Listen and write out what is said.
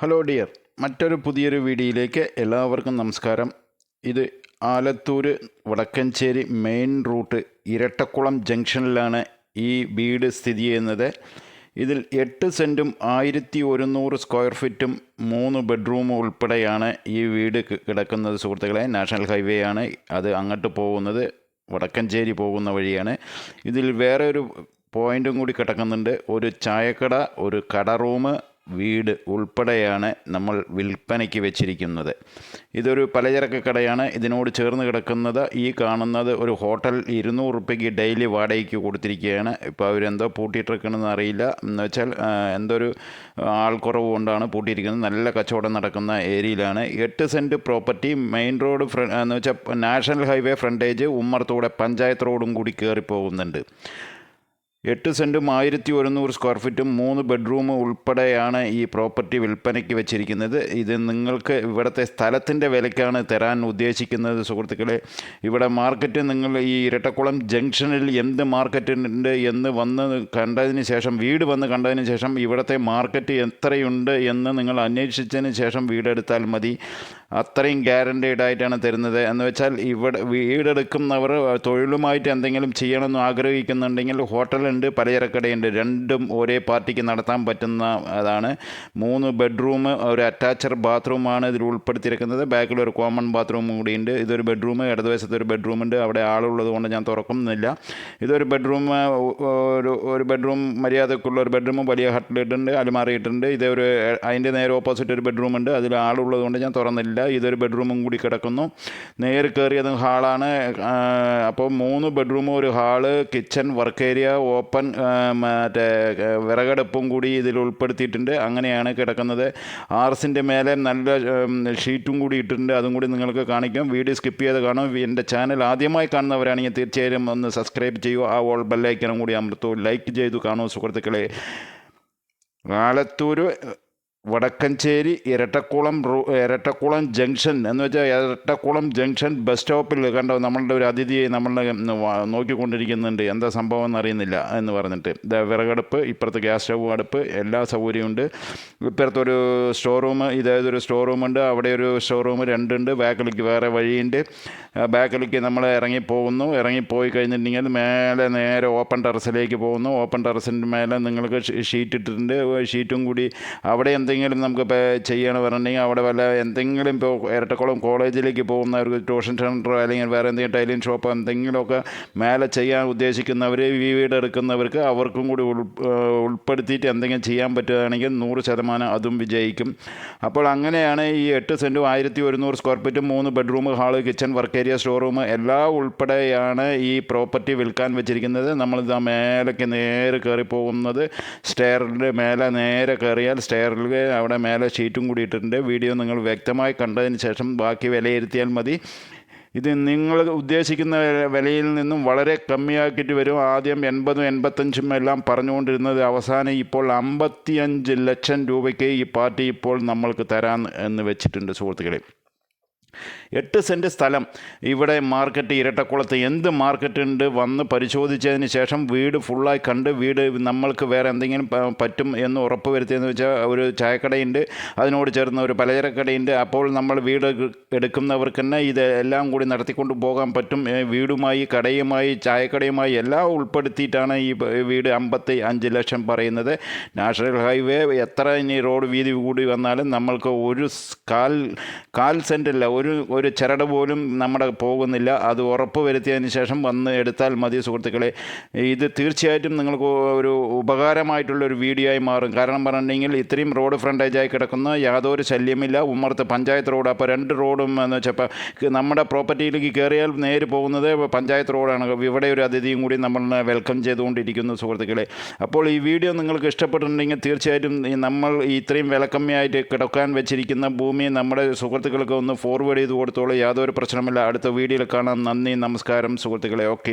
Hello dear, മറ്റൊരു പുതിയൊരു വീഡിയോയിലേക്ക് എല്ലാവർക്കും നമസ്കാരം. ഇത് ആലത്തൂർ വടക്കഞ്ചേരി മെയിൻ റൂട്ട് ഇരട്ടക്കുളം ജംഗ്ഷനിലാണ് ഈ വീട് സ്ഥിതി ചെയ്യുന്നത്. ഇതിൽ 8 സെൻറ്റും 1100 സ്ക്വയർ ഫീറ്റും 3 ബെഡ്റൂമും ഉൾപ്പെടെയാണ് ഈ വീട് കിടക്കുന്നത്. സുഹൃത്തുക്കളെ, നാഷണൽ ഹൈവേ ആണ്, അത് അങ്ങോട്ട് പോകുന്നത് വടക്കഞ്ചേരി പോകുന്ന വഴിയാണ്. ഇതിൽ വേറെ ഒരു പോയിൻറ്റും കൂടി കിടക്കുന്നുണ്ട്. ഒരു ചായക്കട, ഒരു കട റൂം, വീട് ഉൾപ്പെടെയാണ് നമ്മൾ വിൽപ്പനയ്ക്ക് വെച്ചിരിക്കുന്നത്. ഇതൊരു പലചരക്ക് കടയാണ്. ഇതിനോട് ചേർന്ന് കിടക്കുന്നത് ഈ കാണുന്നത് ഒരു ഹോട്ടൽ. 200 രൂപയ്ക്ക് ഡെയിലി വാടകയ്ക്ക് കൊടുത്തിരിക്കുകയാണ്. ഇപ്പോൾ അവരെന്തോ പൂട്ടിയിട്ടിരിക്കണമെന്ന് അറിയില്ല. എന്ന് വെച്ചാൽ എന്തൊരു ആൾക്കുറവ് കൊണ്ടാണ് പൂട്ടിയിരിക്കുന്നത്. നല്ല കച്ചവടം നടക്കുന്ന ഏരിയയിലാണ്. 8 സെൻറ്റ് പ്രോപ്പർട്ടി, മെയിൻ റോഡ് എന്ന് വെച്ചാൽ നാഷണൽ ഹൈവേ ഫ്രണ്ടേജ്, ഉമ്മറത്തൂടെ പഞ്ചായത്ത് റോഡും കൂടി കയറി പോകുന്നുണ്ട്. 8 സെൻറ്റും 1100 സ്ക്വയർ ഫീറ്റും 3 ബെഡ്റൂം ഉൾപ്പെടെയാണ് ഈ പ്രോപ്പർട്ടി വിൽപ്പനയ്ക്ക് വെച്ചിരിക്കുന്നത്. ഇത് നിങ്ങൾക്ക് ഇവിടുത്തെ സ്ഥലത്തിൻ്റെ വിലയ്ക്കാണ് തരാൻ ഉദ്ദേശിക്കുന്നത്. സുഹൃത്തുക്കളെ, ഇവിടെ മാർക്കറ്റ് നിങ്ങൾ ഈ ഇരട്ടക്കുളം ജംഗ്ഷനിൽ എന്ത് മാർക്കറ്റ് ഉണ്ട് എന്ന് വന്ന് കണ്ടതിന് ശേഷം, വീട് വന്ന് കണ്ടതിന് ശേഷം ഇവിടുത്തെ മാർക്കറ്റ് എത്രയുണ്ട് എന്ന് നിങ്ങൾ അന്വേഷിച്ചതിന് ശേഷം വീടെടുത്താൽ മതി. അത്രയും ഗ്യാരണ്ടീഡ് ആയിട്ടാണ് തരുന്നത്. എന്ന് വെച്ചാൽ ഇവിടെ വീടെടുക്കുന്നവർ തൊഴിലുമായിട്ട് എന്തെങ്കിലും ചെയ്യണമെന്ന് ആഗ്രഹിക്കുന്നുണ്ടെങ്കിൽ ഹോട്ടലുണ്ട്, പലചരക്കടയുണ്ട്. രണ്ടും ഒരേ പാർട്ടിക്ക് നടത്താൻ പറ്റുന്ന അതാണ്. 3 ബെഡ്റൂം, ഒരു അറ്റാച്ച്ഡ് ബാത്റൂമാണ് ഇതിൽ ഉൾപ്പെടുത്തിയിരിക്കുന്നത്. ബാക്കിൽ ഒരു കോമൺ ബാത്റൂം കൂടിയുണ്ട്. ഇതൊരു ബെഡ്റൂം, ഇടതുവശത്ത് ഒരു ബെഡ്റൂമുണ്ട്. അവിടെ ആളുള്ളത് കൊണ്ട് ഞാൻ തുറക്കുന്നില്ല. ഇതൊരു ബെഡ്റൂം, ഒരു ബെഡ്റൂം, മര്യാദക്കുള്ള ഒരു ബെഡ്റൂം, വലിയ ഹട്ടിലിട്ടുണ്ട്, അലമാറിയിട്ടുണ്ട്. ഇതൊരു അതിൻ്റെ നേരെ ഓപ്പോസിറ്റ് ഒരു ബെഡ്റൂമുണ്ട്. അതിൽ ആളുള്ളത് കൊണ്ട് ഞാൻ തുറന്നില്ല. ഇതൊരു ബെഡ്റൂമും കൂടി കിടക്കുന്നു. നേരെ കയറിയത് ഹാളാണ്. അപ്പോൾ 3 ബെഡ്റൂമും ഒരു hall, kitchen, work area, open മറ്റേ വിറകടുപ്പും കൂടി ഇതിൽ ഉൾപ്പെടുത്തിയിട്ടുണ്ട്. അങ്ങനെയാണ് കിടക്കുന്നത്. ആർസിൻ്റെ മേലെ നല്ല ഷീറ്റും കൂടി ഇട്ടിട്ടുണ്ട്. അതും കൂടി നിങ്ങൾക്ക് കാണിക്കാം. വീഡിയോ സ്കിപ്പ് ചെയ്ത് കാണും. എൻ്റെ ചാനൽ ആദ്യമായി കാണുന്നവരാണെങ്കിൽ തീർച്ചയായും ഒന്ന് സബ്സ്ക്രൈബ് ചെയ്യൂ. ആ ഓൾ ബെല്ലൈക്കനും കൂടി അമർത്തൂ. ലൈക്ക് ചെയ്തു കാണൂ സുഹൃത്തുക്കളെ. ആലത്തൂർ വടക്കഞ്ചേരി ഇരട്ടക്കുളം ജംഗ്ഷൻ എന്ന് വെച്ചാൽ ഇരട്ടക്കുളം ജംഗ്ഷൻ ബസ് സ്റ്റോപ്പിൽ കണ്ടോ നമ്മളുടെ ഒരു അതിഥിയെ നമ്മളെ നോക്കിക്കൊണ്ടിരിക്കുന്നുണ്ട്. എന്താ സംഭവം എന്നറിയുന്നില്ല എന്ന് പറഞ്ഞിട്ട്. വിറകടുപ്പ്, ഇപ്പുറത്ത് ഗ്യാസ് സ്റ്റവ് അടുപ്പ്, എല്ലാ സൗകര്യമുണ്ട്. ഇപ്പുറത്തൊരു സ്റ്റോർ റൂം, ഇതേതൊരു സ്റ്റോർ റൂമുണ്ട്. അവിടെ ഒരു സ്റ്റോർ റൂം 2 ഉണ്ട്. ബാക്കിലേക്ക് വേറെ വഴിയുണ്ട്. ബാക്കിലേക്ക് നമ്മൾ ഇറങ്ങിപ്പോകുന്നു. ഇറങ്ങിപ്പോയി കഴിഞ്ഞിട്ടുണ്ടെങ്കിൽ മേലെ നേരെ ഓപ്പൺ ടെറസിലേക്ക് പോകുന്നു. ഓപ്പൺ ടെറസിൻ്റെ മേലെ നിങ്ങൾക്ക് ഷീറ്റ് ഇട്ടിട്ടുണ്ട്. ഷീറ്റും കൂടി അവിടെ എന്തെങ്കിലും നമുക്ക് ചെയ്യണം പറഞ്ഞിട്ടുണ്ടെങ്കിൽ അവിടെ വല്ല എന്തെങ്കിലും ഇപ്പോൾ ഇരട്ടക്കുളം കോളേജിലേക്ക് പോകുന്നവർക്ക് ട്യൂഷൻ സെൻറ്ററോ അല്ലെങ്കിൽ വേറെ എന്തെങ്കിലും ടൈലിംഗ് ഷോപ്പോ എന്തെങ്കിലുമൊക്കെ മേലെ ചെയ്യാൻ ഉദ്ദേശിക്കുന്നവർ, വീട് എടുക്കുന്നവർക്ക് അവർക്കും കൂടി ഉൾപ്പെടുത്തിയിട്ട് എന്തെങ്കിലും ചെയ്യാൻ പറ്റുകയാണെങ്കിൽ 100% അതും വിജയിക്കും. അപ്പോൾ അങ്ങനെയാണ് ഈ 8 സെൻറ്റും 1100 സ്ക്വയർ ഫീറ്റും 3 bedroom, hall, kitchen, work area, store room എല്ലാം ഉൾപ്പെടെയാണ് ഈ പ്രോപ്പർട്ടി വിൽക്കാൻ വെച്ചിരിക്കുന്നത്. നമ്മളിതാ മേലേക്ക് നേരെ കയറി പോകുന്നത് സ്റ്റെയറിൻ്റെ മേലെ നേരെ കയറിയാൽ സ്റ്റെയറിൽ അവിടെ മേലെ ഷീറ്റും കൂടി ഇട്ടിട്ടുണ്ട്. വീഡിയോ നിങ്ങൾ വ്യക്തമായി കണ്ടതിന് ശേഷം ബാക്കി വിലയിരുത്തിയാൽ മതി. ഇത് നിങ്ങൾ ഉദ്ദേശിക്കുന്ന വിലയിൽ നിന്നും വളരെ കമ്മിയാക്കിയിട്ട് വരും. ആദ്യം 80, 85 എല്ലാം പറഞ്ഞുകൊണ്ടിരുന്നത് അവസാനം ഇപ്പോൾ 55 ലക്ഷം രൂപയ്ക്ക് ഈ പാർട്ടി ഇപ്പോൾ നമ്മൾക്ക് തരാൻ എന്ന് വെച്ചിട്ടുണ്ട് സുഹൃത്തുക്കളെ. 8 സെൻറ്റ് സ്ഥലം. ഇവിടെ മാർക്കറ്റ്, ഇരട്ടക്കുളത്ത് എന്ത് മാർക്കറ്റ് ഉണ്ട് വന്ന് പരിശോധിച്ചതിന് ശേഷം വീട് ഫുള്ളായി കണ്ട് വീട് നമ്മൾക്ക് വേറെ എന്തെങ്കിലും പറ്റും എന്ന് ഉറപ്പ് വരുത്തിയെന്ന് വെച്ചാൽ ഒരു ചായക്കടയുണ്ട്, അതിനോട് ചേർന്ന് ഒരു പലചരക്കടയുണ്ട്. അപ്പോൾ നമ്മൾ വീട് എടുക്കുന്നവർക്ക് തന്നെ ഇതെല്ലാം കൂടി നടത്തിക്കൊണ്ട് പോകാൻ പറ്റും. വീടുമായി, കടയുമായി, ചായക്കടയുമായി എല്ലാം ഉൾപ്പെടുത്തിയിട്ടാണ് ഈ വീട് 55 ലക്ഷം പറയുന്നത്. നാഷണൽ ഹൈവേ എത്ര ഇനി റോഡ് വീതി കൂടി വന്നാലും നമ്മൾക്ക് ഒരു കാൽ സെൻറ്റല്ല, ഒരു ചരട് പോലും നമ്മുടെ പോകുന്നില്ല. അത് ഉറപ്പ് വരുത്തിയതിന് ശേഷം വന്ന് എടുത്താൽ മതി സുഹൃത്തുക്കളെ. ഇത് തീർച്ചയായിട്ടും നിങ്ങൾക്ക് ഒരു ഉപകാരമായിട്ടുള്ളൊരു വീഡിയോ ആയി മാറും. കാരണം പറഞ്ഞിട്ടുണ്ടെങ്കിൽ ഇത്രയും റോഡ് ഫ്രണ്ടേജായി കിടക്കുന്ന യാതൊരു ശല്യമില്ല. ഉമ്മർത്ത് പഞ്ചായത്ത് റോഡ്. അപ്പോൾ 2 റോഡും എന്ന് വെച്ചപ്പോൾ നമ്മുടെ പ്രോപ്പർട്ടിയിലേക്ക് കയറിയാൽ നേരെ പോകുന്നത് പഞ്ചായത്ത് റോഡാണ്. ഇവിടെ ഒരു അതിഥിയും കൂടി നമ്മളെ വെൽക്കം ചെയ്തുകൊണ്ടിരിക്കുന്നു സുഹൃത്തുക്കളെ. അപ്പോൾ ഈ വീഡിയോ നിങ്ങൾക്ക് ഇഷ്ടപ്പെട്ടിട്ടുണ്ടെങ്കിൽ തീർച്ചയായിട്ടും നമ്മൾ ഇത്രയും വിലക്കമ്മിയായിട്ട് കിടക്കാൻ വെച്ചിരിക്കുന്ന ഭൂമി നമ്മുടെ സുഹൃത്തുക്കൾക്ക് ഒന്ന് ഫോർവേഡ് ചെയ്ത് കൊടുത്തോളൂ. യാതൊരു പ്രശ്നമില്ല. അടുത്ത വീഡിയോയിൽ കാണാം. നന്ദി, നമസ്കാരം സുഹൃത്തുക്കളെ. ഓക്കെ.